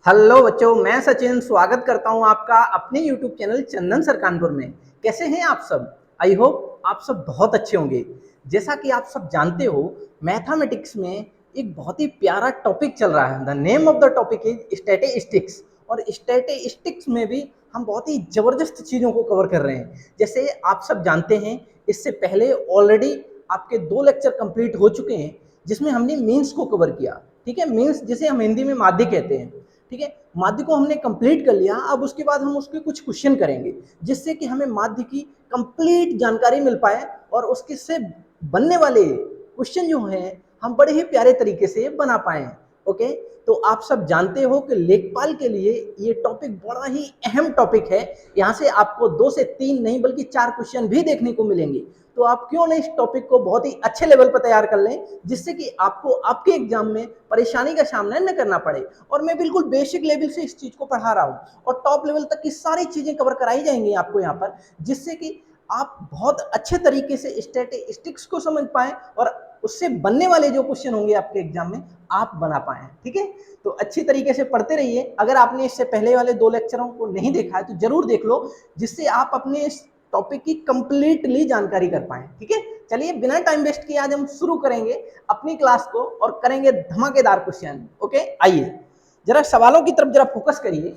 Hello बच्चों, मैं सचिन स्वागत करता हूं आपका अपने YouTube चैनल चंदन सर कानपुर में। कैसे हैं आप सब? आई होप आप सब बहुत अच्छे होंगे। जैसा कि आप सब जानते हो, मैथमेटिक्स में एक बहुत ही प्यारा टॉपिक चल रहा है। The name of the topic is statistics. और स्टैटिस्टिक्स में भी हम बहुत ही जबरदस्त चीज़ों को कवर कर रहे हैं। जैसे आप सब जानते हैं, इससे पहले ऑलरेडी आपके 2 लेक्चर कंप्लीट हो चुके हैं जिसमें हमने मीन्स को कवर किया। ठीक है, मीन्स जिसे हम हिंदी में माध्य कहते हैं। ठीक है, माध्य को हमने कंप्लीट कर लिया। अब उसके बाद हम उसके कुछ क्वेश्चन करेंगे जिससे कि हमें माध्य की कंप्लीट जानकारी मिल पाए और उसके से बनने वाले क्वेश्चन जो हैं हम बड़े ही प्यारे तरीके से बना पाए। ओके, तो आप सब जानते हो कि लेखपाल के लिए ये टॉपिक बड़ा ही अहम टॉपिक है। यहाँ से आपको 2 से 3 नहीं बल्कि 4 क्वेश्चन भी देखने को मिलेंगे। तो आप क्यों नहीं इस टॉपिक को बहुत ही अच्छे लेवल पर तैयार कर लें जिससे कि आपको आपके एग्जाम में परेशानी का सामना न करना पड़े। और मैं बिल्कुल बेसिक लेवल से इस चीज को पढ़ा रहा हूँ और टॉप लेवल तक की सारी चीजें कवर कराई जाएंगी आपको यहाँ पर, जिससे कि आप बहुत अच्छे तरीके से स्टैटिस्टिक्स को समझ पाए और उससे बनने वाले जो क्वेश्चन होंगे आपके एग्जाम में आप बना पाए। ठीक है, तो अच्छी तरीके से पढ़ते रहिए। अगर आपने इससे पहले वाले 2 लेक्चरों को नहीं देखा है तो जरूर देख लो, जिससे आप अपने इस टॉपिक की कंप्लीटली जानकारी कर पाए। ठीक है, चलिए बिना टाइम वेस्ट किए आज हम शुरू करेंगे अपनी क्लास को और करेंगे धमाकेदार क्वेश्चन। ओके, आइए जरा सवालों की तरफ जरा फोकस करिए।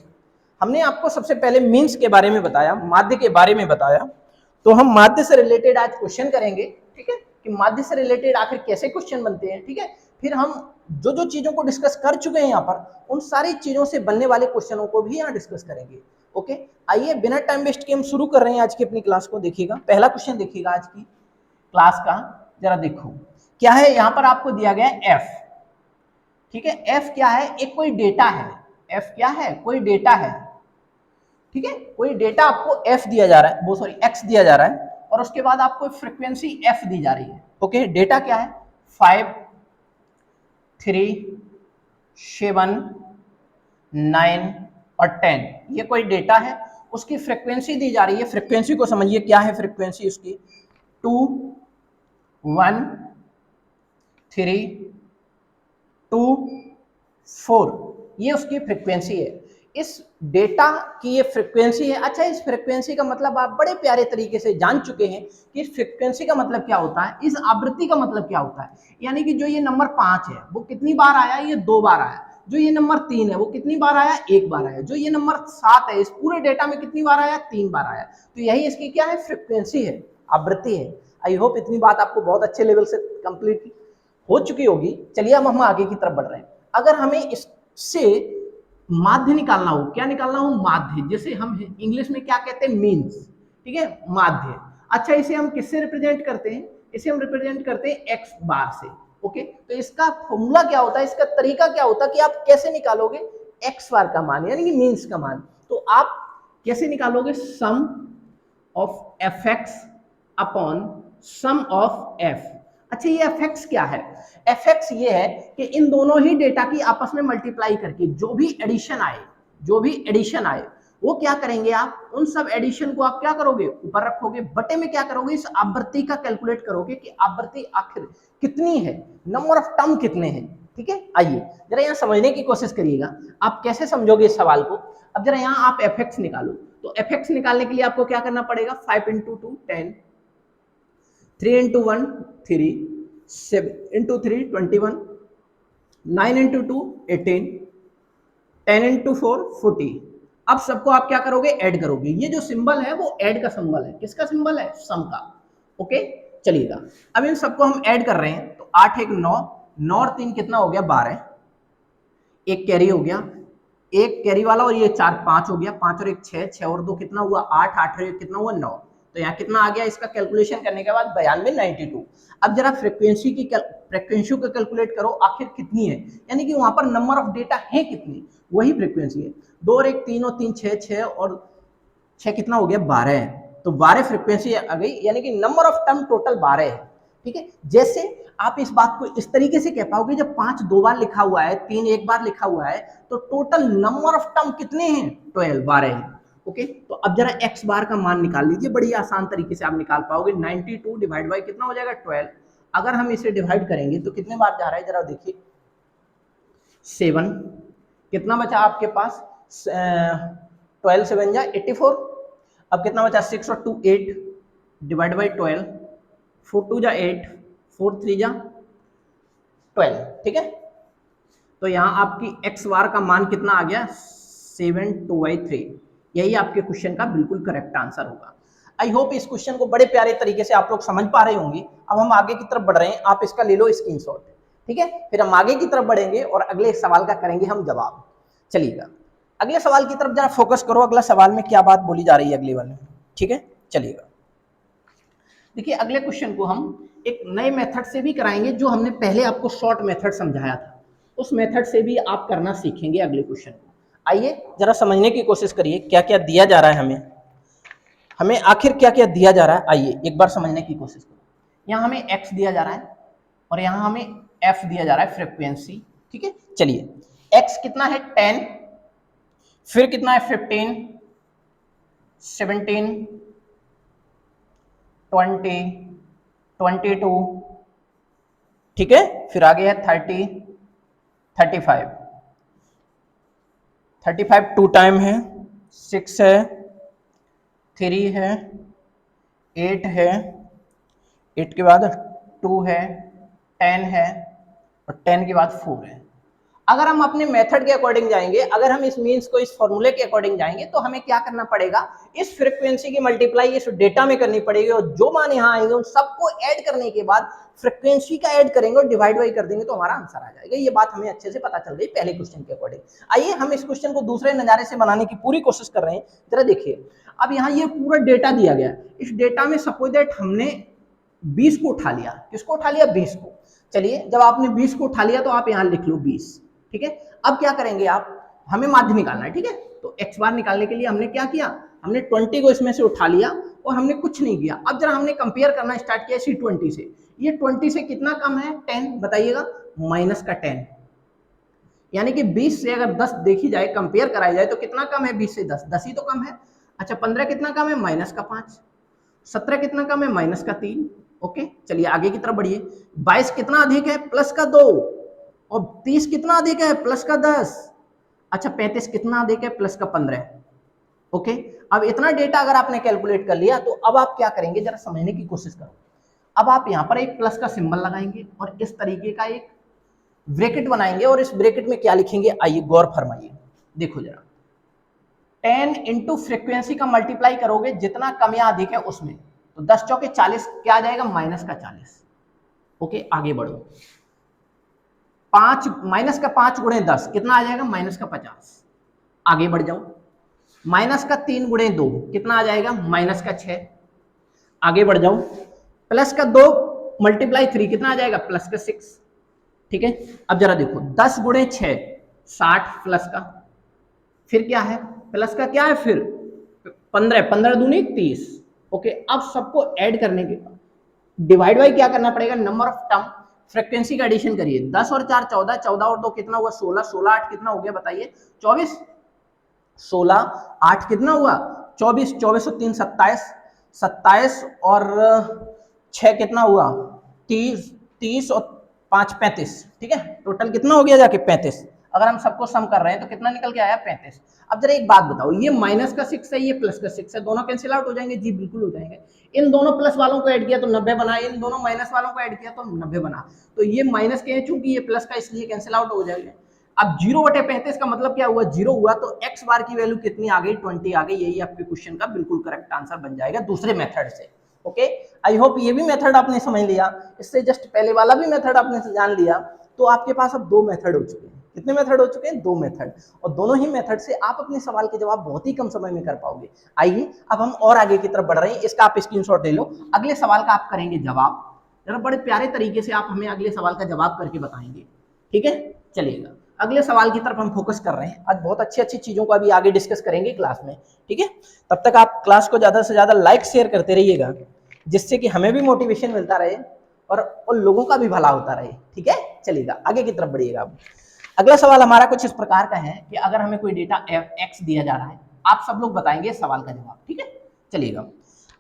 हमने आपको सबसे पहले मीन्स के बारे में बताया, माध्य के बारे में बताया, तो हम माध्य से रिलेटेड आज क्वेश्चन करेंगे। ठीक है, कि माध्य से रिलेटेड आखिर कैसे क्वेश्चन बनते हैं। ठीक है, फिर हम जो जो चीजों को डिस्कस कर चुके हैं यहाँ पर उन सारी चीजों से बनने वाले क्वेश्चनों को भी यहाँ डिस्कस करेंगे। ओके, आइए बिना टाइम वेस्ट किए हम शुरू कर रहे हैं आज की अपनी क्लास को। देखिएगा पहला क्वेश्चन, देखिएगा आज की क्लास का। जरा देखो क्या है यहाँ पर आपको दिया गया है एफ। ठीक है, एफ क्या है? एक कोई डेटा है। एफ क्या है? कोई डेटा है। ठीक है, कोई डेटा आपको एफ दिया जा रहा है, वो सॉरी एक्स दिया जा रहा है और उसके बाद आपको फ्रीक्वेंसी एफ दी जा रही है। ओके, डेटा क्या है? 5 3 7 9 और 10, ये कोई डेटा है। उसकी फ्रीक्वेंसी दी जा रही है। फ्रीक्वेंसी को समझिए, क्या है फ्रीक्वेंसी उसकी? 2 1 3 2 4, ये उसकी फ्रीक्वेंसी है। इस डेटा की ये फ्रीक्वेंसी है। अच्छा, इस फ्रीक्वेंसी का मतलब आप बड़े प्यारे तरीके से जान चुके हैं कि इस फ्रीक्वेंसी का मतलब क्या होता है, इस आवृत्ति का मतलब क्या होता है। यानी कि जो ये नंबर 5 है वो कितनी बार आया? ये 2 बार आया। जो ये नंबर 3 है वो कितनी बार आया? 1 बार आया। जो ये नंबर 7 है इस पूरे डेटा में कितनी बार आया? 3 बार आया। तो यही इसकी क्या है? फ्रीक्वेंसी है, आवृत्ति है। आई होप इतनी बात आपको बहुत अच्छे लेवल से कंप्लीट हो चुकी होगी। चलिए अब हम आगे की तरफ बढ़ रहे हैं। अगर हमें इससे माध्य निकालना हो, क्या निकालना हो? माध्य, जैसे हम इंग्लिश में क्या कहते हैं? मीन्स। ठीक है, माध्य। अच्छा, इसे हम किससे रिप्रेजेंट करते हैं? इसे हम रिप्रेजेंट करते हैं एक्स बार से। ओके, तो इसका फॉर्मूला क्या होता है, इसका तरीका क्या होता है कि आप कैसे निकालोगे एक्स बार का मान यानी कि मीन्स का मान? तो आप कैसे निकालोगे? Sum of F X upon sum of F. अच्छा, ये एफ एक्स क्या है? एफ एक्स ये है कि इन दोनों ही डेटा की आपस में मल्टीप्लाई करके जो भी एडिशन आए वो क्या करेंगे आप? उन सब एडिशन को आप क्या करोगे? ऊपर रखोगे, बटे में क्या करोगे? इस आवृत्ति का कैलकुलेट करोगे कि आवृत्ति आखिर कितनी है, नंबर ऑफ टर्म कितने हैं। ठीक है, आइए जरा यहाँ समझने की कोशिश करिएगा। आप कैसे समझोगे इस सवाल को? अब जरा यहाँ आप एफ एक्स निकालो। तो एफ एक्स निकालने के लिए आपको क्या करना पड़ेगा? 5 into 2 10, 3 into 1 3, 7 into 3 21, 9 into 2 18, 10 into 4 40। अब सबको आप क्या करोगे? ऐड करोगे। ये जो सिंबल है वो ऐड का सिंबल है। किसका सिंबल है? सम का। ओके, चलिएगा अब इन सबको हम ऐड कर रहे हैं। तो 8 1 9, 9 और 3 कितना हो गया? 12, एक कैरी हो गया, एक कैरी वाला, और ये 4 5 हो गया, 5 और 1 6, 6 और 2 कितना हुआ? 8, 8 और 1 कितना हुआ? 9। तो यहाँ कितना आ गया? इसका कैलकुलेशन करने के बाद 92 92। अब जरा फ्रीक्वेंसी को कैलकुलेट करो, आखिर कितनी है, यानी कि वहां पर नंबर ऑफ डेटा है कितनी, वही फ्रीक्वेंसी है। 2 और 1 3 और 3 6, 6 और 6 कितना हो गया? 12 है। तो 12 फ्रीक्वेंसी आ गई, यानी कि नंबर ऑफ टर्म टोटल 12 है। ठीक है, जैसे आप इस बात को इस तरीके से कह पाओगे, जब 5 2 बार लिखा हुआ है, 3 1 बार लिखा हुआ है, तो टोटल नंबर ऑफ टर्म कितने हैं? 12, 12 है। ओके, तो अब जरा एक्स बार का मान निकाल लीजिए, बड़ी आसान तरीके से आप निकाल पाओगे। 92 डिवाइड बाई कितना हो जाएगा? 12। अगर हम इसे डिवाइड करेंगे तो कितने बार जा रहा है जरा देखिए? 7 कितना बचा आपके पास, 12 7 जा 84। अब कितना बचा, 6 और 2 8 डिवाइड बाई 12, 4 2 जा 8, 4 3 जा 12। ठीक है, तो यहाँ आपकी एक्स बार का मान कितना आ गया, 7/2/3। यही आपके क्वेश्चन का बिल्कुल करेक्ट आंसर होगा। आई होप इस क्वेश्चन को बड़े प्यारे तरीके से आप लोग समझ पा रहे होंगे। अब हम आगे की तरफ बढ़ रहे हैं, आप इसका ले लो स्क्रीनशॉट। ठीक है, फिर हम आगे की तरफ बढ़ेंगे और अगले सवाल का करेंगे हम जवाब। चलिएगा अगले सवाल की तरफ जरा फोकस करो, अगला सवाल में क्या बात बोली जा रही है अगले वाले में। ठीक है, चलिएगा देखिए अगले क्वेश्चन को हम एक नए मेथड से भी कराएंगे, जो हमने पहले आपको शॉर्ट मेथड समझाया था उस मेथड से भी आप करना सीखेंगे अगले क्वेश्चन को। आइए जरा समझने की कोशिश करिए क्या क्या दिया जा रहा है हमें आखिर क्या क्या दिया जा रहा है। आइए एक बार समझने की कोशिश करो। यहाँ हमें x दिया जा रहा है और यहाँ हमें f दिया जा रहा है, फ्रीक्वेंसी। ठीक है, चलिए x कितना है 10, फिर कितना है 15, 17, 20, 22। ठीक है, फिर आगे है 30, 35, 35 टू टाइम है, 6 है, 3 है, 8 है, 8 के बाद 2 है, 10 है और 10 के बाद 4 है। अगर हम अपने मेथड के अकॉर्डिंग जाएंगे, अगर हम इस मीन्स को इस फॉर्मूले के अकॉर्डिंग जाएंगे, तो हमें क्या करना पड़ेगा, इस फ्रीक्वेंसी की मल्टीप्लाई इस डेटा में करनी पड़ेगी और जो मान यहाँ आएंगे उन सबको ऐड करने के बाद फ्रीक्वेंसी का ऐड करेंगे और डिवाइड बाई कर देंगे तो हमारा आंसर आ जाएगा। ये बात हमें अच्छे से पता चल गई पहले क्वेश्चन के अकॉर्डिंग। आइए हम इस क्वेश्चन को दूसरे नजारे से बनाने की पूरी कोशिश कर रहे हैं। जरा देखिए, अब यहाँ ये पूरा डेटा दिया गया, इस डेटा में सपोज दैट हमने 20 को उठा लिया। किसको उठा लिया, 20 को। चलिए जब आपने 20 को उठा लिया तो आप यहाँ लिख लो 20। ठीक है, अब क्या करेंगे आप, हमें माध्य निकालना है। ठीक है, तो x बार निकालने के लिए हमने क्या किया, हमने 20 को इसमें से उठा लिया और हमने कुछ नहीं किया। अब जरा हमने कंपेयर करना स्टार्ट किया इसी 20 से। ये 20 से कितना कम है, 10, बताइएगा, माइनस का 10। यानी कि 20 से अगर 10 देखी जाए, कंपेयर कराई जाए तो कितना कम है, 20 से 10, 10 ही तो कम है। अच्छा 15 कितना कम है, माइनस का 5। 17 कितना कम है, माइनस का 3। ओके, चलिए आगे की तरफ बढ़िए। 22 कितना अधिक है, प्लस का 2। और 30 कितना अधिक है, प्लस का 10। अच्छा 35 कितना अधिक है, प्लस का 15। ओके, अब इतना डेटा अगर आपने कैलकुलेट कर लिया तो अब आप क्या करेंगे, जरा समझने की कोशिश करो। अब आप यहां पर एक प्लस का सिंबल लगाएंगे और इस तरीके का एक ब्रैकेट बनाएंगे और इस ब्रैकेट में क्या लिखेंगे, आइए गौर फरमाइए। देखो जरा, 10 इंटू फ्रीक्वेंसी का मल्टीप्लाई करोगे जितना कम या अधिक है उसमें, तो 10 चौके 40 क्या आ जाएगा, माइनस का 40। ओके, आगे बढ़ो। 5 माइनस का 5 गुणे 10 कितना आ जाएगा, माइनस का 50। आगे बढ़ जाओ। माइनस का 3 गुणे 2 कितना आ जाएगा, माइनस का 6। आगे बढ़ जाओ। प्लस का 2 मल्टीप्लाई 3 कितना आ जाएगा, प्लस का 6। ठीक है, अब जरा देखो 10 गुणे 6 60 प्लस का, फिर क्या है, प्लस का क्या है, फिर 15, 15 दूनी 30। ओके, अब सबको ऐड करने के बाद डिवाइड बाई क्या करना पड़ेगा, नंबर ऑफ टर्म, फ्रीक्वेंसी का एडिशन करिए। 10 और 4 14, 14 और 2 कितना हुआ, 16, 16 8 कितना हो गया बताइए, 24। 16 8 कितना हुआ, 24, 24 और 3 27, 27 और 6 कितना हुआ, 30, 30 और 5 35। ठीक है, टोटल कितना हो गया जाके 35। अगर हम सबको सम कर रहे हैं तो कितना निकल के आया, 35। अब जरा एक बात बताओ, ये माइनस का 6 है, ये प्लस का 6 है, दोनों कैंसिल आउट हो जाएंगे, जी बिल्कुल हो जाएंगे। इन दोनों प्लस वालों को ऐड किया तो 90 बना, इन दोनों माइनस वालों को ऐड किया तो 90 बना। तो ये माइनस के हैं, चूंकि ये प्लस का इसलिए कैंसिल आउट हो जाएगा। अब 0/35 का मतलब क्या हुआ, 0 हुआ, तो x बार की वैल्यू कितनी आ गई, 20 आ गई। यही आपके क्वेश्चन का बिल्कुल करेक्ट आंसर बन जाएगा दूसरे मेथड से। ओके, आई होप ये भी मेथड आपने समझ लिया। इससे जस्ट पहले वाला भी मेथड आपने जान लिया, तो आपके पास अब 2 मेथड हो चुके हैं। कितने मेथड हो चुके हैं, 2 मेथड, और दोनों ही मेथड से आप अपने सवाल के जवाब बहुत ही कम समय में कर पाओगे। आइए अब हम और आगे की तरफ बढ़ रहे हैं, इसका आप स्क्रीनशॉट ले लो। अगले सवाल का आप करेंगे जवाब, जरा बड़े प्यारे तरीके से आप हमें अगले सवाल का जवाब करके बताएंगे। ठीक है, चलिएगा अगले सवाल की तरफ हम फोकस कर रहे हैं। आज बहुत अच्छी अच्छी चीजों को अभी आगे डिस्कस करेंगे क्लास में। ठीक है, तब तक आप क्लास को ज्यादा से ज्यादा लाइक शेयर करते रहिएगा, जिससे कि हमें भी मोटिवेशन मिलता रहे और लोगों का भी भला होता रहे। ठीक है, चलिएगा आगे की तरफ बढ़िएगा। अब अगला सवाल हमारा कुछ इस प्रकार का है कि अगर हमें कोई डेटा x दिया जा रहा है, आप सब लोग बताएंगे सवाल का जवाब। ठीक है, चलिएगा,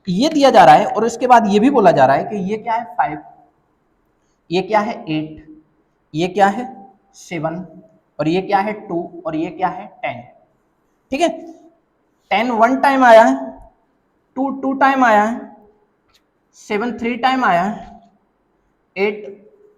ये दिया जा रहा है और उसके बाद ये भी बोला जा रहा है कि ये क्या है 5, ये क्या है 8, ये क्या है 7, और ये क्या है 2 और ये क्या है 10। ठीक है, 10 1 टाइम आया है, 2 2 टाइम आया है, 7 3 टाइम आया है, 8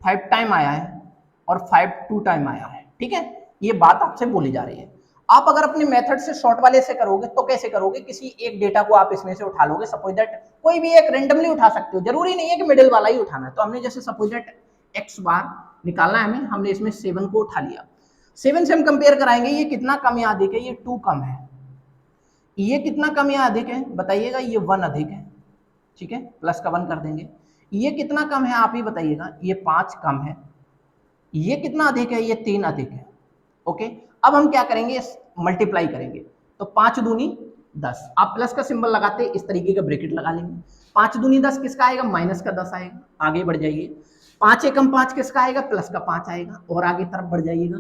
5 टाइम आया है और 5 2 टाइम आया है। ठीक है, ये बात आपसे बोली जा रही है। आप अगर अपने मेथड से शॉर्ट वाले से करोगे तो कैसे करोगे, किसी एक डेटा को आप इसमें से उठा लोगे, सपोज दैट कोई भी एक रेंडमली उठा सकते हो, जरूरी नहीं है कि मिडिल वाला ही उठाना है। तो हमने जैसे सपोज दैट x बार निकालना है हमें, हमने इसमें 7 को उठा लिया, 7 से हम कंपेयर कराएंगे ये कितना कम या अधिक है, ये 2 कम है। ये कितना कम या अधिक है बताइएगा, ये 1 अधिक है। ठीक है, प्लस का 1 कर देंगे। ये कितना कम है आप ही बताइएगा, ये 5 कम है। ये कितना अधिक है, ये 3 अधिक है। ओके, अब हम क्या करेंगे, मल्टीप्लाई करेंगे। तो 5 दूनी 10, आप प्लस का सिंबल लगाते इस तरीके का ब्रैकेट लगा लेंगे। 5 दूनी 10 किसका आएगा, माइनस का 10 आएगा। आगे बढ़ जाइए, 5 एकम 5 किसका आएगा, प्लस का 5 आएगा। और आगे तरफ बढ़ जाइएगा,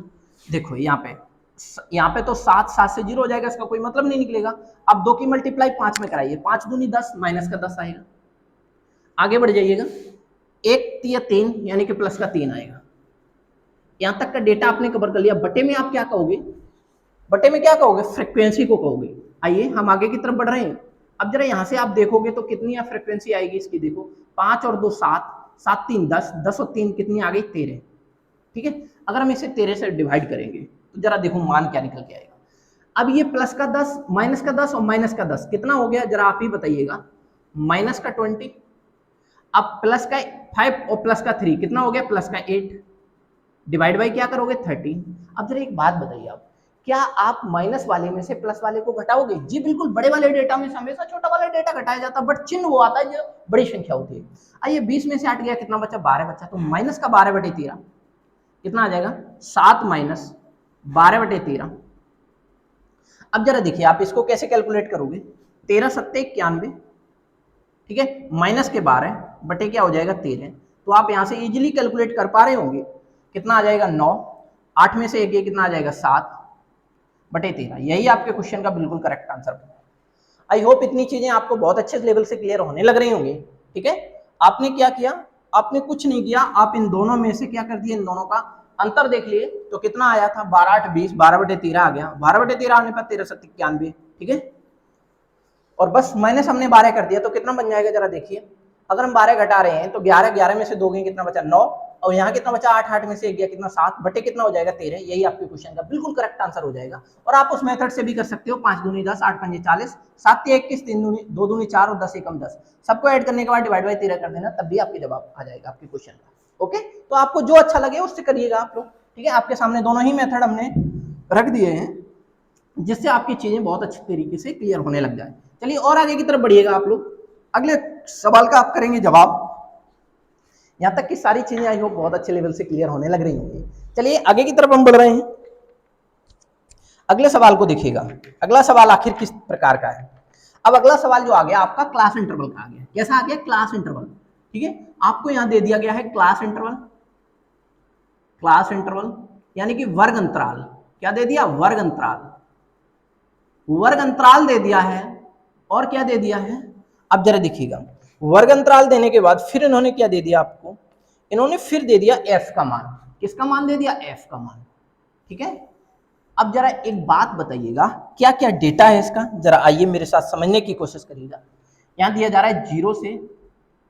देखो यहाँ पे तो 7 7 से 0 हो जाएगा, इसका कोई मतलब नहीं निकलेगा। अब 2 की मल्टीप्लाई 5 में कराइए, 5 दूनी 10 माइनस का 10 आएगा। आगे बढ़ जाइएगा, 1 या 3 यानी कि प्लस का 3 आएगा। यहां तक का डेटा आपने कवर कर लिया। बटे में आप क्या कहोगे, बटे में क्या कहोगे, फ्रीक्वेंसी को कहोगे। आइए हम आगे की तरफ बढ़ रहे हैं। अब जरा यहां से आप देखोगे तो कितनी फ्रीक्वेंसी आएगी इसकी, देखो 5 और 2 7, 7 3 10, 10 और 3 कितनी आ गई 13। ठीक है, अगर हम इसे 13 से डिवाइड करेंगे तो जरा देखो मान क्या निकल के आएगा। अब ये प्लस का 10 माइनस का 10 और माइनस का 10 कितना हो गया, जरा आप ही बताइएगा, माइनस का 20। अब प्लस का 5 और प्लस का 3 कितना हो गया, प्लस का 8, डिवाइड बाई क्या करोगे 13। अब जरा एक बात बताइए आप, क्या आप माइनस वाले में से प्लस वाले को घटाओगे? जी बिल्कुल, बड़े वाले डेटा में से हमेशा छोटा वाला डेटा घटाया जाता है, बट चिन्ह वो आता है जो बड़ी संख्या होती है। आइए 20 में से 8 गया, कितना बचा, 12 बचा। तो माइनस का 12/13 कितना आ जाएगा, 7 माइनस 12/13। अब जरा देखिए आप इसको कैसे कैलकुलेट करोगे, 13 सत्ते 91, ठीक है, माइनस के 12 बटे क्या हो जाएगा 13। तो आप यहां से इजीली कैलकुलेट कर पा रहे होंगे, कितना आ जाएगा 9, 8 में से 1 ये कितना आ जाएगा 7/13। यही आपके क्वेश्चन का बिल्कुल करेक्ट आंसर है। आई होप इतनी चीजें आपको बहुत अच्छे लेवल से क्लियर होने लग रही होंगी। ठीक है, आपने क्या किया, आपने कुछ नहीं किया, आप इन दोनों में से क्या कर दिए, इन दोनों का अंतर देख लिए। तो कितना आया था 12 8 20, 12/13 आ गया, 12/13 आने पर 13 7 91। ठीक है, और बस माइनस हमने 12 कर दिया तो कितना बन जाएगा, जरा देखिए। अगर हम 12 घटा रहे हैं तो 11 11 में से 2 गए, कितना बचा 9, और यहाँ कितना बचा 8 8 में से 1 गया, कितना 7 बटे कितना हो जाएगा 13। यही आपके क्वेश्चन का बिल्कुल करेक्ट आंसर हो जाएगा। और आप उस मेथड से भी कर सकते हो, 5 दूनी 10, 8 पंजे 40, 7 3 21, 3 दूनी 2 दूनी 4 और 10 एकम 10, सबको ऐड करने के बाद डिवाइड बाई 13 कर देना, तब भी आपके जवाब आ जाएगा आपके क्वेश्चन का। ओके, तो आपको जो अच्छा लगे उससे करिएगा आप लोग। ठीक है, आपके सामने दोनों ही मेथड हमने रख दिए हैं, जिससे आपकी चीजें बहुत अच्छी तरीके से क्लियर होने लग जाए। चलिए और आगे की तरफ बढ़िएगा आप लोग, अगले सवाल का आप करेंगे जवाब। यहां तक कि सारी चीजें आई होप बहुत अच्छे लेवल से क्लियर होने लग रही होंगी। चलिए आगे की तरफ हम बढ़ रहे हैं, अगले सवाल को देखिएगा। अगला सवाल आखिर किस प्रकार का है। अब अगला सवाल जो आ गया आपका क्लास इंटरवल का आ गया। कैसा आ गया, क्लास इंटरवल। ठीक है, आपको यहां दे दिया गया है क्लास इंटरवल, क्लास इंटरवल यानी कि वर्ग अंतराल। क्या दे दिया, वर्ग अंतराल, वर्ग अंतराल दे दिया है। और क्या दे दिया है, अब जरा देखिएगा, वर्ग अंतराल देने के बाद फिर इन्होंने क्या दे दिया आपको, इन्होंने फिर दे दिया f का मान। किसका मान दे दिया, f का मान। ठीक है, अब जरा एक बात बताइएगा, क्या क्या डेटा है इसका, जरा आइए मेरे साथ समझने की कोशिश करिएगा। यहां दिया जा रहा है 0 से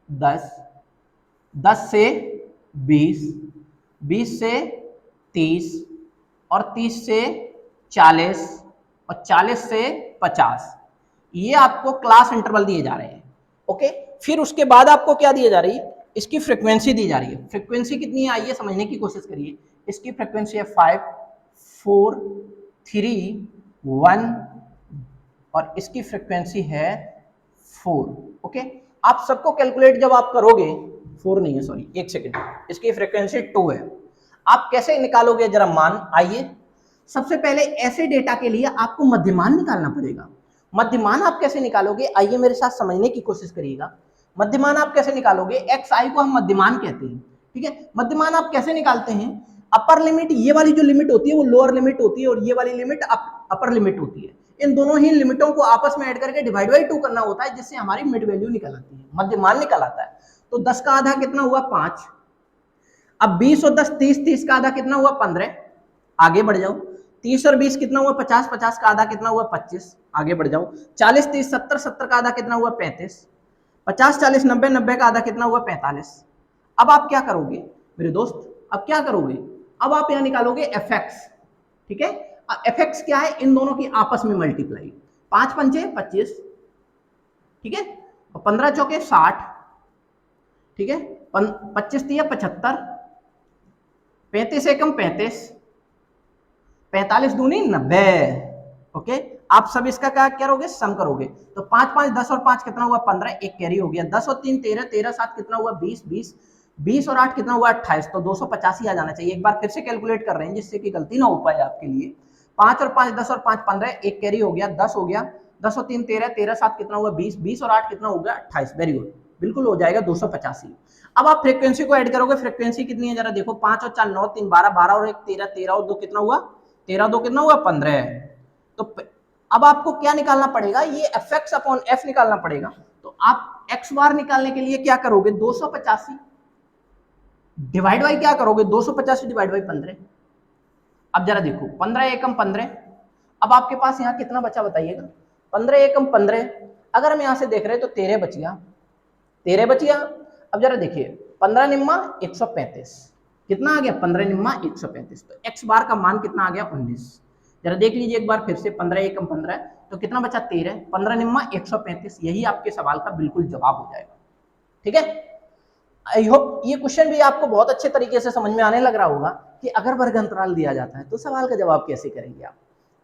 10, 10 से 20, 20 से 30 और 30 से 40 और 40 से 50। ये आपको क्लास इंटरवल दिए जा रहे हैं। ओके, फिर उसके बाद आपको क्या दिया जा रही है, इसकी फ्रीक्वेंसी दी जा रही है। फ्रीक्वेंसी कितनी है आइए समझने की कोशिश करिए। इसकी फ्रीक्वेंसी है 5 4 3 1 और इसकी फ्रीक्वेंसी है 4। ओके, आप सबको कैलकुलेट जब आप करोगे, 4 नहीं है सॉरी, एक सेकेंड, इसकी फ्रीक्वेंसी 2 है। आप कैसे निकालोगे जरा मान, आइए। सबसे पहले ऐसे डेटा के लिए आपको मध्यमान निकालना पड़ेगा। मध्यमान आप कैसे निकालोगे, आइए मेरे साथ समझने की कोशिश करिएगा। मध्यमान आप कैसे निकालोगे, एक्स आई को हम मध्यमान कहते हैं। ठीक है, मध्यमान आप कैसे निकालते हैं, अपर लिमिट, ये वाली जो लिमिट होती है वो लोअर लिमिट होती है और ये वाली लिमिट अपर लिमिट होती है। इन दोनों ही लिमिटों को आपस में ऐड करके डिवाइड बाई 2 करना होता है, जिससे हमारी मिड वैल्यू निकल आती है, मध्यमान निकल आता है। तो 10 का आधा कितना हुआ 5, अब 20 और 10 30, 30 का आधा कितना हुआ 15, आगे बढ़ जाओ। 30 और 20 कितना हुआ 50, 50 का आधा कितना हुआ 25, आगे बढ़ जाओ। 40 30 70, 70 का आधा कितना हुआ 35, 50 40 90, 90 का आधा कितना हुआ 45। अब आप क्या करोगे मेरे दोस्त, अब क्या करोगे, अब आप यहाँ निकालोगे एफ एक्स, ठीक है। एफ एक्स क्या है, इन दोनों की आपस में मल्टीप्लाई, 5 पंचे 25, ठीक है, और 15 चौके 60, ठीक है, 25 दिया 75, 35 एकम 35, 45 दूनी 90। ओके, आप सब इसका क्या करोगे, सम करोगे तो 5 5 10 और 5 कितना हुआ 15, एक कैरी हो गया, 10 और 3 13, 13 7 कितना हुआ 20, 20 20 और 8 कितना हुआ 28, तो 285 आ जाना चाहिए। एक बार फिर से कैलकुलेट कर रहे हैं जिससे कि गलती ना हो पाए आपके लिए। 5 और 5 10 और 5 15, एक कैरी हो गया 10 हो गया, 10 और 3 13, 13 7 कितना हुआ 20, 20 और 8 कितना हो गया 28। वेरी गुड, बिल्कुल हो जाएगा 285। अब आप फ्रीक्वेंसी को ऐड करोगे, फ्रीक्वेंसी कितनी है जरा देखो, 5 और 4 9 3 12, 12 और 1 13, 13 और 2 कितना हुआ 13, 2 कितना हुआ 15। तो अब आपको क्या निकालना पड़ेगा, ये एफ एक्स अपॉन एफ निकालना पड़ेगा। तो आप एक्स बार निकालने के लिए क्या करोगे, 285 डिवाइड बाई क्या करोगे, 285 डिवाइड बाई 15। अब जरा देखो 15 एकम 15, अब आपके पास यहाँ कितना बचा बताइएगा, 15 एकम 15, अगर हम यहाँ से देख रहे हैं तो 13 बच गया, 13 बच गया। अब जरा देखिए 15 निम्मा 135, कितना आ गया 15 निम्मा 135, तो एक्स बार का मान कितना आ गया 19। जरा देख लीजिए एक बार फिर से, 15 एकम 15 तो कितना बचा 13, 15 निम्मा 135, यही आपके सवाल का बिल्कुल जवाब हो जाएगा, ठीक है। आई होप ये क्वेश्चन भी आपको बहुत अच्छे तरीके से समझ में आने लग रहा होगा कि अगर वर्ग अंतराल दिया जाता है तो सवाल का जवाब कैसे करेंगे आप,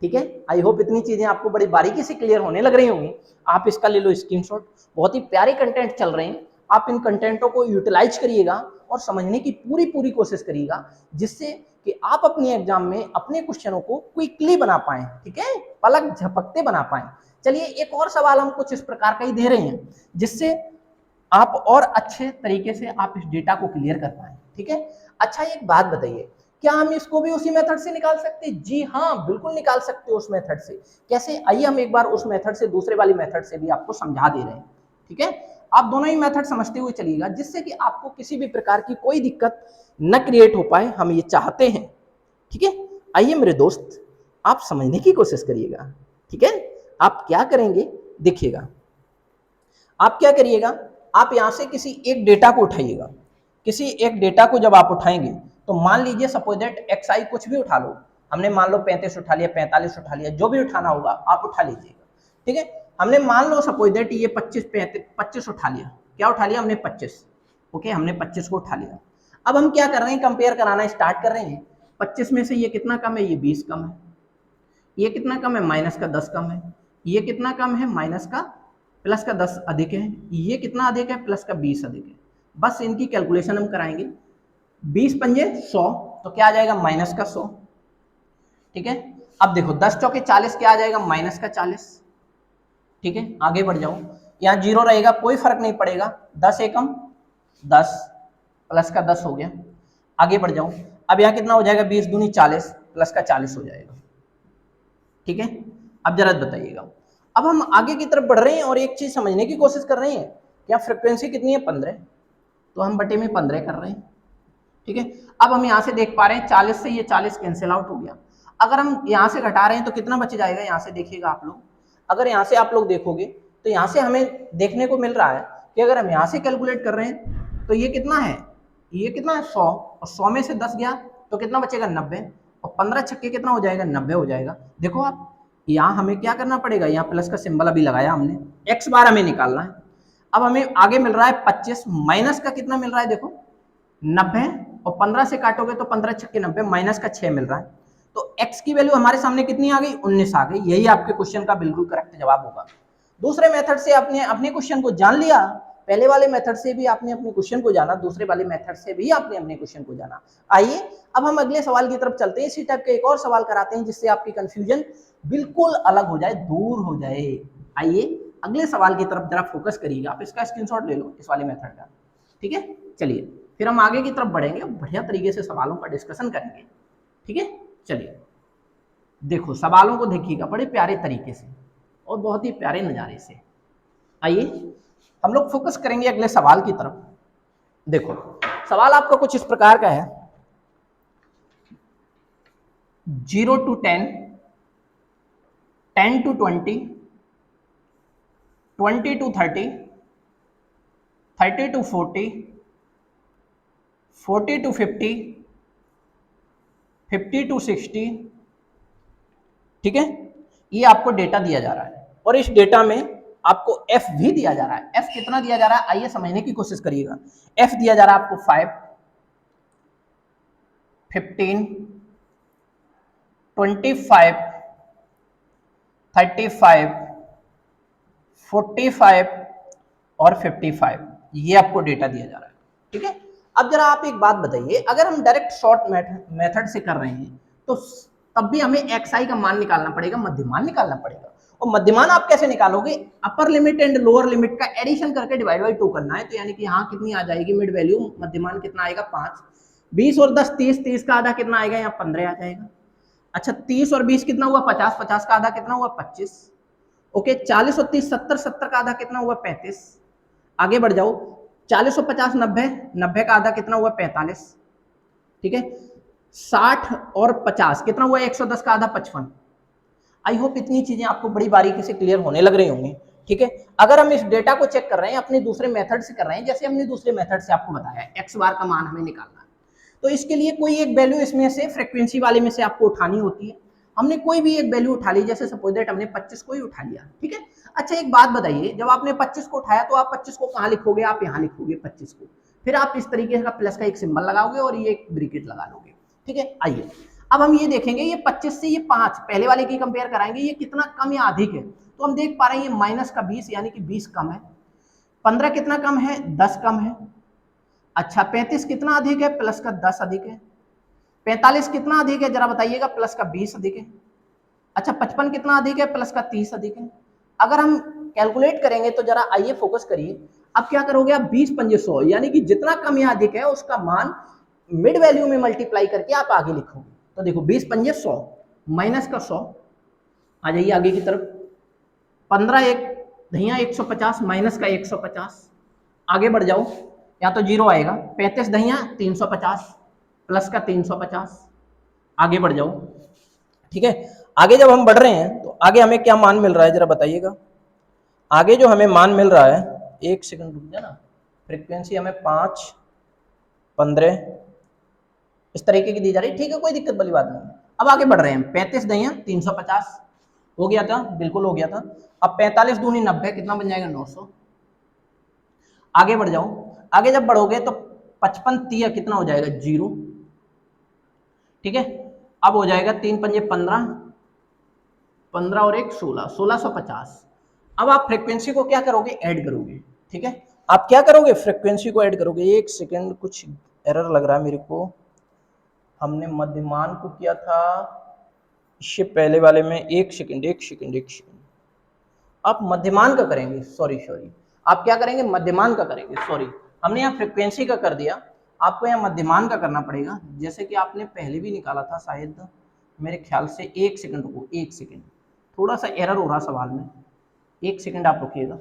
ठीक है। आई होप इतनी चीजें आपको बड़ी बारीकी से क्लियर होने लग रही होंगी। आप इसका ले लो स्क्रीनशॉट, बहुत ही प्यारे कंटेंट चल रहे हैं, आप इन कंटेंटों को यूटिलाइज करिएगा और समझने की पूरी कोशिश करिएगा, जिससे कि आप अपने एग्जाम में अपने क्वेश्चनों को क्विकली बना पाएं, ठीक है, पलक झपकते बना पाएं। चलिए एक और सवाल हम कुछ इस प्रकार का ही दे रहे हैं, जिससे आप और अच्छे तरीके से आप इस डेटा को क्लियर कर पाए, ठीक है। अच्छा एक बात बताइए, क्या हम इसको भी उसी मेथड से निकाल सकते हैं? जी हाँ, बिल्कुल निकाल सकते हो उस मेथड से। कैसे, आइए हम एक बार उस मेथड से दूसरे वाली मेथड से भी आपको समझा दे रहे हैं, ठीक है। आप दोनों ही मेथड समझते हुए चलिएगा, जिससे कि आपको किसी भी प्रकार की कोई दिक्कत न क्रिएट हो पाए, हम ये चाहते हैं, ठीक है। आइए मेरे दोस्त, आप समझने की कोशिश करिएगा, ठीक है। आप क्या करेंगे देखिएगा, आप क्या करिएगा, आप यहां से किसी एक डेटा को उठाइएगा, किसी एक डेटा को जब आप उठाएंगे तो मान लीजिए सपोज दैट एक्स आई कुछ भी उठा लो, हमने मान लो 35 उठा लिया, 45 उठा लिया, जो भी उठाना होगा आप उठा लीजिएगा, ठीक है। हमने मान लो सपोज दैट ये 25 25 उठा लिया, क्या उठा लिया हमने 25, ओके, हमने 25 को उठा लिया। अब हम क्या कर रहे हैं, कंपेयर कराना स्टार्ट कर रहे हैं। 25 में से ये कितना कम है, ये 20 कम है, ये कितना कम है माइनस का 10 कम है, ये कितना कम है माइनस का प्लस का 10 अधिक है, ये कितना अधिक है प्लस का 20 अधिक है। बस इनकी कैलकुलेशन हम कराएंगे, 20 पंजे 100, तो क्या आ जाएगा माइनस का 100, ठीक है। अब देखो 10 चौके 40, क्या आ जाएगा माइनस का 40, ठीक है। आगे बढ़ जाओ, यहाँ जीरो रहेगा, कोई फर्क नहीं पड़ेगा, 10 एकम 10 प्लस का 10 हो गया। आगे बढ़ जाओ, अब यहाँ कितना हो जाएगा 20 दूनी 40 प्लस का 40 हो जाएगा, ठीक है। अब जरा बताइएगा, अब हम आगे की तरफ बढ़ रहे हैं और एक चीज समझने की कोशिश कर रहे हैं, क्या फ्रिक्वेंसी कितनी है 15, तो हम बटे में 15 कर रहे हैं, ठीक है। अब हम यहाँ से देख पा रहे हैं 40 से ये 40 कैंसिल आउट हो गया। अगर हम यहाँ से घटा रहे हैं तो कितना बच जाएगा, यहाँ से देखिएगा आप लोग, अगर यहाँ से आप लोग देखोगे तो यहाँ से हमें देखने को मिल रहा है कि अगर हम यहाँ से कैलकुलेट कर रहे हैं तो ये कितना है, ये कितना है 100, और 100 में से 10 गया तो कितना बचेगा 90, और 15 छक्के कितना हो जाएगा 90 हो जाएगा। देखो आप यहाँ हमें क्या करना पड़ेगा, यहाँ प्लस का सिंबल अभी लगाया हमने, एक्स बार हमें निकालना है। अब हमें आगे मिल रहा है 25, माइनस का कितना मिल रहा है देखो 90, और 15 से काटोगे तो 15 छक्के 90, माइनस का 6 मिल रहा है, तो x की वैल्यू हमारे सामने कितनी आ गई 19 आ गई। यही आपके क्वेश्चन का बिल्कुल करेक्ट जवाब होगा। दूसरे मेथड से आपने अपने क्वेश्चन को जान लिया, पहले वाले मेथड से भी आपने अपने क्वेश्चन को जाना, दूसरे वाले मेथड से भी आपने अपने क्वेश्चन को जाना। आइए अब हम अगले सवाल की तरफ चलते हैं, इसी टाइप का एक और सवाल कराते हैं जिससे आपकी कंफ्यूजन बिल्कुल अलग हो जाए, दूर हो जाए। आइए अगले सवाल की तरफ जरा फोकस करिएगा, आप इसका स्क्रीनशॉट ले लो इस वाले मेथड का, ठीक है। चलिए फिर हम आगे की तरफ बढ़ेंगे, बढ़िया तरीके से सवालों का डिस्कशन करेंगे, ठीक है। चलिए देखो सवालों को देखिएगा बड़े प्यारे तरीके से और बहुत ही प्यारे नज़ारे से। आइए हम लोग फोकस करेंगे अगले सवाल की तरफ। देखो सवाल आपका कुछ इस प्रकार का है, 0 to 10, 10 to 20, 20 to 30, 30 to 40, 40 to 50, 50 to 60। ठीक है, ये आपको डेटा दिया जा रहा है और इस डेटा में आपको एफ भी दिया जा रहा है। एफ कितना दिया जा रहा है आइए समझने की कोशिश करिएगा। एफ दिया जा रहा है आपको 5, 15, 25, 35, 45 और 55, ये आपको डेटा दिया जा रहा है। ठीक है, अब जरा आप एक बात बताइए, अगर हम डायरेक्ट शॉर्ट मेथड से कर रहे हैं तो तब भी हमें xi का मान निकालना पड़ेगा, मध्यमान निकालना पड़ेगा। और मध्यमान आप कैसे निकालोगे, upper limit and lower limit का एडिशन करके डिवाइड बाई 2 करना है। तो यानी कि यहाँ कितनी आ जाएगी मिड वैल्यू, मध्यमान कितना आएगा 5, 20 और 10 30, 30 का आधा कितना आएगा यहाँ 15 आ जाएगा। अच्छा 30 और 20 कितना हुआ 50, 50 का आधा कितना हुआ 25। ओके 40 और 30 70, 70 का आधा कितना हुआ 35। आगे बढ़ जाओ 40 और 50 90, 90 का आधा कितना हुआ 45। ठीक है 60 और 50 कितना हुआ 110 का आधा 55। आई होप इतनी चीजें आपको बड़ी बारीकी से क्लियर होने लग रही होंगी। ठीक है, अगर हम इस डेटा को चेक कर रहे हैं अपने दूसरे मेथड से कर रहे हैं, जैसे हमने दूसरे मेथड से आपको बताया एक्स बार का मान हमें निकालना है, तो इसके लिए कोई एक वैल्यू इसमें से फ्रीक्वेंसी वाले में से आपको उठानी होती है। हमने कोई भी एक वैल्यू उठा ली, जैसे सपोज दैट हमने 25 को ही उठा लिया। ठीक है, अच्छा एक बात बताइए, जब आपने 25 को उठाया तो आप 25 को कहाँ लिखोगे, आप यहाँ लिखोगे 25 को, फिर आप इस तरीके का प्लस का एक सिंबल लगाओगे और ये एक ब्रैकेट लगा लोगे। ठीक है, आइए अब हम ये देखेंगे ये 25 से ये 5 पहले वाले की कंपेयर कराएंगे, ये कितना कम या अधिक है। तो हम देख पा रहे हैं ये माइनस का 20 यानी कि 20 कम है। 15 कितना कम है 10 कम है। अच्छा 35 कितना अधिक है, प्लस का 10 अधिक है। 45 कितना अधिक है जरा बताइएगा, प्लस का 20 अधिक है। अच्छा 55 कितना अधिक है, प्लस का 30 अधिक है। अगर हम कैलकुलेट करेंगे तो जरा आइए फोकस करिए, अब क्या करोगे आप 20 पंजे 100 यानी कि जितना कम या अधिक है उसका मान मिड वैल्यू में मल्टीप्लाई करके आप आगे लिखोगे। तो देखो 20 पंजे 100 माइनस का 100, आ जाइए आगे की तरफ, 15 एक धैया 150 माइनस का 150, आगे बढ़ जाओ या तो जीरो आएगा। 35 धैया 350 प्लस का 350, आगे बढ़ जाओ। ठीक है, आगे जब हम बढ़ रहे हैं तो आगे हमें क्या मान मिल रहा है जरा बताइएगा। आगे जो हमें मान मिल रहा है, एक सेकंड रुक जाना, फ्रीक्वेंसी हमें 5 15 इस तरीके की दी जा रही है। ठीक है, कोई दिक्कत वाली बात नहीं। अब आगे बढ़ रहे हैं, 35 दहिया 350 हो गया था, बिल्कुल हो गया था। अब 45 दूनी 90 कितना बन जाएगा 900। आगे बढ़ जाओ, आगे जब बढ़ोगे तो 55 तिया कितना हो जाएगा 0। ठीक है, अब हो जाएगा 3 पंजे 15, 15 और 1 16, 1650। अब आप फ्रीक्वेंसी को क्या करोगे, ऐड करोगे। ठीक है, आप क्या करोगे, फ्रीक्वेंसी को ऐड करोगे। एक सेकेंड, कुछ एरर लग रहा है मेरे को, हमने मध्यमान को किया था इससे पहले वाले में। एक सेकंड आप मध्यमान का करेंगे, सॉरी आप क्या करेंगे, मध्यमान का करेंगे। सॉरी हमने यहाँ फ्रीक्वेंसी का कर दिया, आपको यहाँ मध्यमान का करना पड़ेगा, जैसे कि आपने पहले भी निकाला था शायद मेरे ख्याल से। एक सेकंड रुको, एक सेकंड, थोड़ा सा एरर हो रहा सवाल में, एक सेकंड आप रुकिएगा,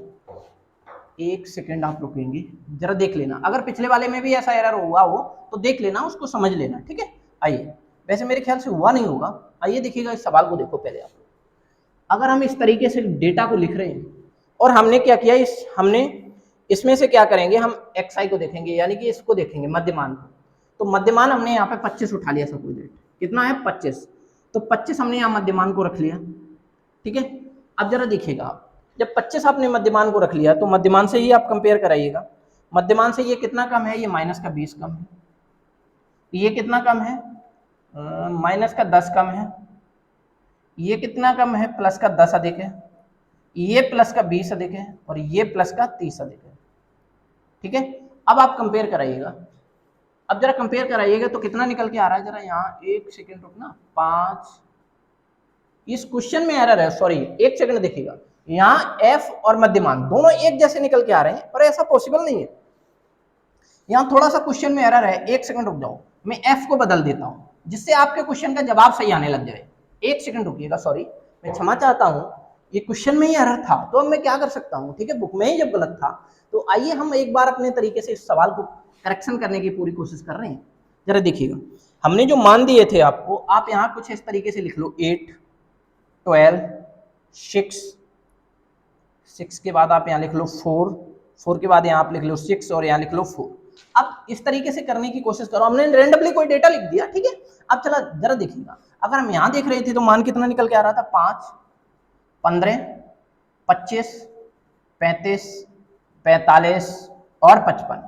एक सेकंड आप रुकेंगे, जरा देख लेना। अगर पिछले वाले में भी ऐसा एरर हुआ हो तो देख लेना, उसको समझ लेना। ठीक है, आइए, वैसे मेरे ख्याल से हुआ नहीं होगा। आइए देखिएगा, इस सवाल को देखो पहले आप। अगर हम इस तरीके से डेटा को लिख रहे हैं और हमने क्या किया, हमने इसमें से क्या करेंगे, हम xi को देखेंगे यानी कि इसको देखेंगे मध्यमान को। तो मध्यमान हमने यहाँ पे 25 उठा लिया, सपोज दैट कितना है 25, तो 25 हमने यहाँ मध्यमान को रख लिया। ठीक है, अब जरा देखिएगा आप, जब 25 आपने मध्यमान को रख लिया तो मध्यमान से ही आप कंपेयर कराइएगा। मध्यमान से ये कितना कम है, ये माइनस का 20 कम है। ये कितना कम है, माइनस का 10 कम है। ये कितना कम है, प्लस का 10 अधिक है। ये प्लस का 20 अधिक है और ये प्लस का 30 अधिक है। ठीक है, अब आप कंपेयर कराइएगा। अब जरा कंपेयर कराइएगा तो कितना निकल के आ रहा है, जरा यहाँ एक सेकेंड रुकना, 5, इस क्वेश्चन में एरर है, सॉरी एक सेकंड देखिएगा। यहाँ एफ और मध्यमान दोनों एक जैसे निकल के आ रहे हैं, पर ऐसा पॉसिबल नहीं है। यहाँ थोड़ा सा क्वेश्चन में एरर है, एक सेकंड रुक जाओ, मैं एफ को बदल देता हूँ जिससे आपके क्वेश्चन का जवाब सही आने लग जाए। एक सेकंड रुकिएगा, सॉरी मैं क्षमा चाहता हूँ, ये क्वेश्चन में ही एरर था तो अब मैं क्या कर सकता हूँ। ठीक है, बुक में ही जब गलत था तो आइए हम एक बार अपने तरीके से इस सवाल को करेक्शन करने की पूरी कोशिश कर रहे हैं। जरा देखिएगा, हमने जो मान दिए थे आपको, आप यहाँ कुछ इस तरीके से लिख लो 8, 12, 6 के बाद आप यहाँ लिख लो 4 के बाद यहाँ आप लिख लो 6 और यहाँ लिख लो 4। अब इस तरीके से करने की कोशिश करो। हमने रेंडमली कोई डेटा लिख दिया, ठीक है। अब चला जरा देखिएगा, अगर हम यहाँ देख रहे थे तो मान कितना निकल के आ रहा था, 5, 15, 25, 35, 45 और 55,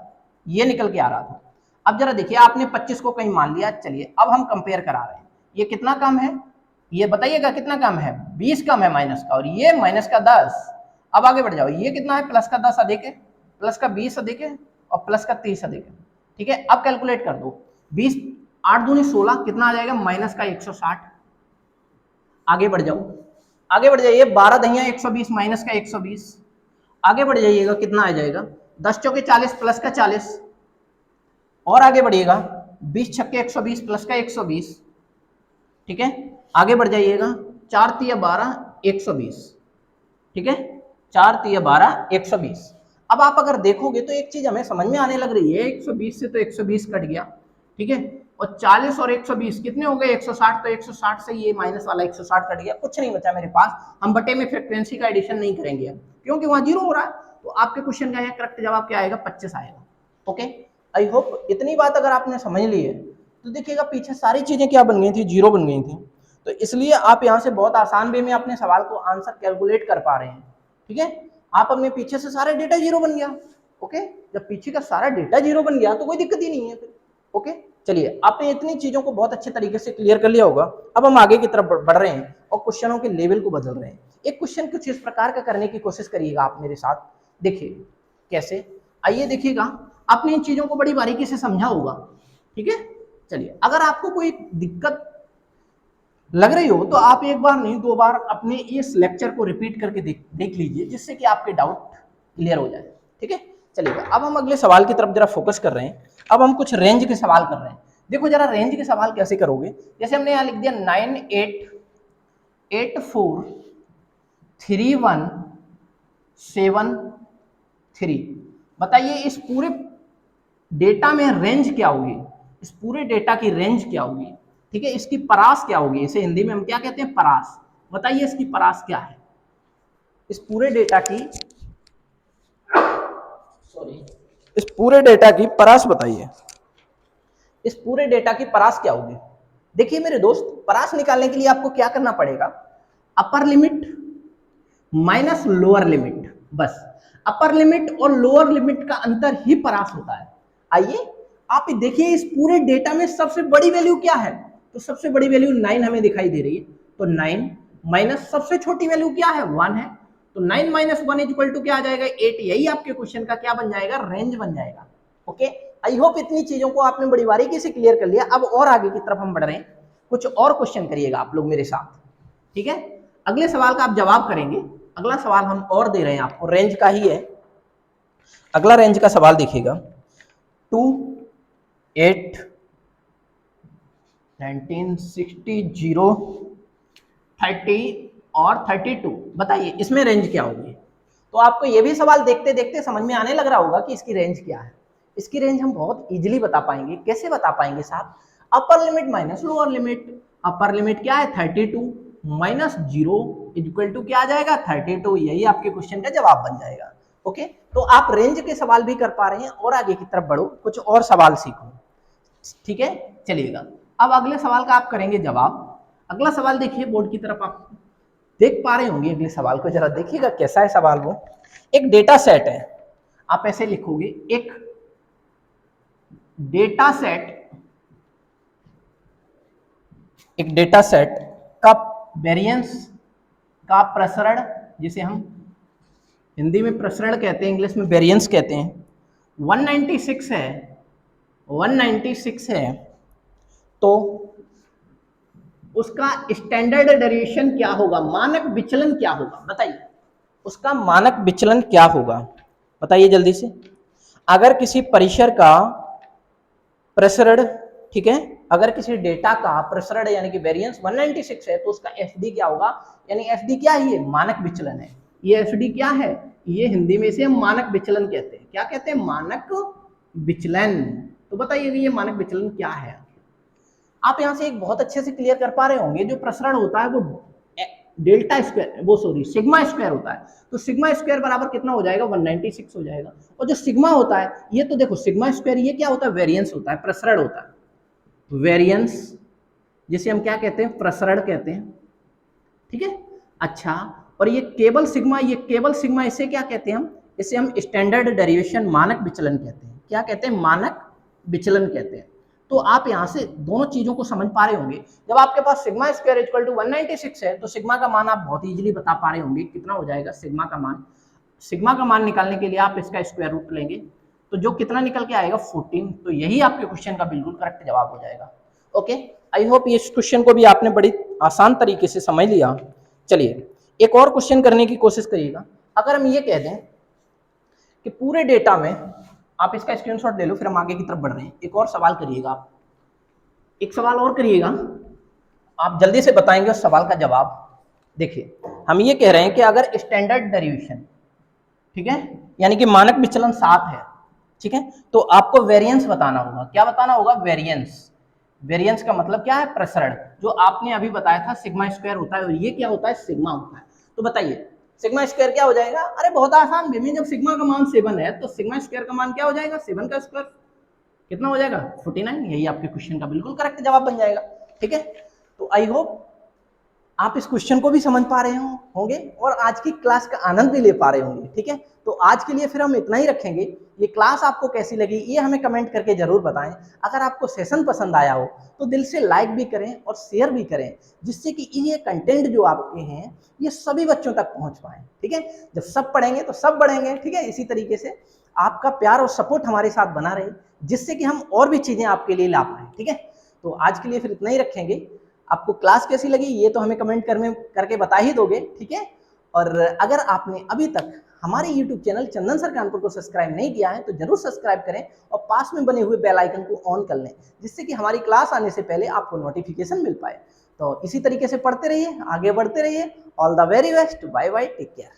ये निकल के आ रहा था। अब जरा देखिए, आपने 25 को कहीं मान लिया। चलिए अब हम कंपेयर करा रहे हैं, ये कितना कम है, ये बताइएगा कितना कम है, 20 कम है माइनस का, और ये माइनस का 10। अब आगे बढ़ जाओ, ये कितना है, प्लस का 10 अधिक है, प्लस का 20 अधिक है और प्लस का 30 अधिक है, ठीक है। अब कैलकुलेट कर दो, 20, 8 दूनी 16, कितना आ जाएगा, माइनस का 160। आगे बढ़ जाओ, आगे बढ़ जाइए, 12 दहिया 120 माइनस का 120। आगे बढ़ जाइएगा, कितना आ जाएगा, 10 चौके 40 प्लस का 40। और आगे बढ़िएगा, 20 छक्के 120 प्लस का 120, ठीक है। आगे बढ़ जाइएगा, 4 तिया 12 120, ठीक है, 4 तिया 12 120। अब आप अगर देखोगे तो एक चीज हमें समझ में आने लग रही है, 120 से तो 120 कट गया, ठीक है, और 40 और 120 कितने हो गए, 160, तो 160 से ये माइनस वाला 160 कट गया, कुछ नहीं बचा मेरे पास। हम बटे में फ्रीक्वेंसी का एडिशन नहीं करेंगे क्योंकि वहां 0 हो रहा है। तो आपके क्वेश्चन का करेक्ट जवाब क्या आएगा, 25 आएगा। ओके, आई होप इतनी बात अगर आपने समझ ली है तो देखिएगा पीछे सारी चीजें क्या बन गई थी, 0 बन गई थी। तो इसलिए आप यहाँ से बहुत आसान वे में अपने सवाल को आंसर कैलकुलेट कर पा रहे हैं, ठीक है। आप अपने पीछे से सारे डेटा 0 बन गया। ओके, जब पीछे का सारा डेटा 0 बन गया तो कोई दिक्कत ही नहीं है फिर। ओके, चलिए आपने इतनी चीजों को बहुत अच्छे तरीके से क्लियर कर लिया होगा। अब हम आगे की तरफ बढ़ रहे हैं और क्वेश्चनों के लेवल को बदल रहे हैं। एक क्वेश्चन कुछ इस प्रकार का करने की कोशिश करिएगा आप मेरे साथ, देखिए कैसे। आइए देखिएगा, आपने इन चीजों को बड़ी बारीकी से समझा होगा, ठीक है। चलिए, अगर आपको कोई दिक्कत लग रही हो तो आप एक बार नहीं 2 बार अपने इस लेक्चर को रिपीट करके देख लीजिए, जिससे कि आपके डाउट क्लियर हो जाए, ठीक है। चलिए अब हम अगले सवाल की तरफ जरा फोकस कर रहे हैं। अब हम कुछ रेंज के सवाल कर रहे हैं। देखो जरा रेंज के सवाल कैसे करोगे, जैसे हमने यहाँ लिख दिया 9, 8, 8, 4, 3, 1, 7, 3। बताइए इस पूरे डेटा में रेंज क्या होगी, इस पूरे डेटा की रेंज क्या होगी, ठीक है। इसकी परास क्या होगी, इसे हिंदी में हम क्या कहते हैं, परास। बताइए इसकी परास क्या है, इस पूरे डेटा की, इस पूरे डेटा की परास बताइए, इस पूरे डेटा की परास क्या होगी। देखिए मेरे दोस्त, परास निकालने के लिए आपको क्या करना पड़ेगा, upper limit minus lower limit, बस अपर लिमिट और लोअर लिमिट का अंतर ही परास होता है। आइए आप देखिए, इस पूरे डेटा में सबसे बड़ी वैल्यू क्या है, तो सबसे बड़ी वैल्यू 9 हमें दिखाई दे रही है। तो 9 माइनस सबसे छोटी वैल्यू क्या है, 1 है। तो 9 माइनस 1 इक्वल टू क्या आ जाएगा, 8। यही आपके क्वेश्चन का क्या बन जाएगा, रेंज बन जाएगा। ओके, आई होप इतनी चीजों को आपने बड़ी बारीकी से क्लियर कर लिया। अब और आगे की तरफ हम बढ़ रहे हैं, कुछ और क्वेश्चन करिएगा आप लोग मेरे साथ, ठीक है। अगले सवाल का आप जवाब करेंगे। अगला सवाल हम और दे रहे हैं आपको, रेंज का ही है। अगला रेंज का सवाल देखिएगा, 2, 8, 19, 60, 0, 30 और 32। बताइए इसमें रेंज क्या होगी। तो आपको ये भी सवाल देखते देखते समझ में आने लग रहा होगा कि इसकी रेंज क्या है। इसकी रेंज हम बहुत इजीली बता पाएंगे। कैसे बता पाएंगे साहब, upper limit minus lower limit. Upper limit क्या है, 32 माइनस 0 इक्वल टू क्या आ जाएगा, 32। यही आपके क्वेश्चन का जवाब बन जाएगा। ओके, तो आप रेंज के सवाल भी कर पा रहे हैं और आगे की तरफ बढ़ो, कुछ और सवाल सीखो, ठीक है। चलिएगा, अब अगले सवाल का आप करेंगे जवाब। अगला सवाल देखिए, बोर्ड की तरफ आप देख पा रहे होंगे। अगले सवाल को जरा देखिएगा कैसा है सवाल। वो एक डेटा सेट है, आप ऐसे लिखोगे, एक डेटा सेट, एक डेटा सेट का वेरिएंस का प्रसरण, जिसे हम हिंदी में प्रसरण कहते हैं, इंग्लिश में वेरिएंस कहते हैं, 196 है, 196 है। तो उसका स्टैंडर्ड डेविएशन क्या होगा, मानक विचलन क्या होगा, बताइए उसका मानक विचलन क्या होगा, बताइए जल्दी से। अगर किसी परिसर का प्रसरण, ठीक है, अगर किसी डेटा का प्रसरण यानी कि वेरिएंस 196 है तो उसका एफडी क्या होगा, यानी एफडी क्या है, ये मानक विचलन है। ये एफडी क्या है, ये हिंदी में से हम मानक विचलन कहते हैं। क्या कहते हैं, मानक विचलन। तो बताइए ये मानक विचलन क्या है। आप यहाँ से एक बहुत अच्छे से क्लियर कर पा रहे होंगे, जो प्रसरण होता है वो डेल्टा स्क्वायर, वो सॉरी सिग्मा स्क्वायर होता है। तो सिग्मा स्क्वायर बराबर कितना हो जाएगा, 196 हो जाएगा। और जो सिग्मा होता है, ये तो देखो सिग्मा स्क्वायर ये क्या होता है, वेरिएंस होता है, प्रसरण होता है, वेरिएंस जिसे हम क्या कहते हैं, प्रसरण कहते हैं, ठीक है। अच्छा, और ये केवल सिग्मा, ये केवल सिग्मा, इसे क्या कहते हैं हम, इसे हम स्टैंडर्ड डेरिवेशन, मानक विचलन कहते हैं। क्या कहते हैं, मानक विचलन कहते हैं। तो आप यहाँ से दोनों चीजों को समझ पा रहे होंगे। जब आपके पास सिग्मा स्क्वायर इक्वल टू 196 है, तो सिग्मा का मान आप बहुत इजीली बता पा रहे होंगे, कितना हो जाएगा सिग्मा का मान। सिग्मा का मान निकालने के लिए आप इसका स्क्वायर रूट लेंगे, तो जो कितना निकल के आएगा 14। तो यही आपके क्वेश्चन का बिल्कुल करेक्ट जवाब हो जाएगा। ओके, आई होप इस क्वेश्चन को भी आपने बड़ी आसान तरीके से समझ लिया। चलिए एक और क्वेश्चन करने की कोशिश करिएगा। अगर हम ये कह दें कि पूरे डेटा में, आप इसका स्क्रीनशॉट ले लो, फिर हम आगे की तरफ बढ़ रहे हैं। एक और सवाल करिएगा आप, एक सवाल और करिएगा, आप जल्दी से बताएंगे उस सवाल का जवाब। देखिए हम ये कह रहे हैं कि अगर स्टैंडर्ड डेरिवेशन, ठीक है, यानी कि मानक विचलन 7 है, ठीक है, तो आपको वेरिएंस बताना होगा। क्या बताना होगा, वेरिएंस। वेरिएंस का मतलब क्या है, प्रसरण। जो आपने अभी बताया था सिग्मा स्क्वायर होता है, और ये क्या होता है, सिग्मा होता है। तो बताइए सिग्मा स्क्वायर क्या हो जाएगा। अरे बहुत आसान वे में, जब सिग्मा का मान 7 है तो सिग्मा स्क्वायर का मान क्या हो जाएगा, 7 का स्क्वायर कितना हो जाएगा, 49। यही आपके क्वेश्चन का बिल्कुल करेक्ट जवाब बन जाएगा। ठीक है, तो आई होप आप इस क्वेश्चन को भी समझ पा रहे होंगे और आज की क्लास का आनंद भी ले पा रहे होंगे। ठीक है, तो आज के लिए फिर हम इतना ही रखेंगे। ये क्लास आपको कैसी लगी ये हमें कमेंट करके जरूर बताएं। अगर आपको सेशन पसंद आया हो तो दिल से लाइक भी करें और शेयर भी करें, जिससे कि ये कंटेंट जो आपके हैं ये सभी बच्चों तक पहुंच पाए। ठीक है, जब सब पढ़ेंगे तो सब बढ़ेंगे। ठीक है, इसी तरीके से आपका प्यार और सपोर्ट हमारे साथ बना रहे, जिससे कि हम और भी चीजें आपके लिए ला पाए। ठीक है, तो आज के लिए फिर इतना ही रखेंगे। आपको क्लास कैसी लगी ये तो हमें कमेंट करके बता ही दोगे। ठीक है, और अगर आपने अभी तक हमारे YouTube चैनल चंदन सर कानपुर को सब्सक्राइब नहीं किया है तो जरूर सब्सक्राइब करें और पास में बने हुए बेल आइकन को ऑन कर लें, जिससे कि हमारी क्लास आने से पहले आपको नोटिफिकेशन मिल पाए। तो इसी तरीके से पढ़ते रहिए, आगे बढ़ते रहिए। All the very best, bye bye, take care.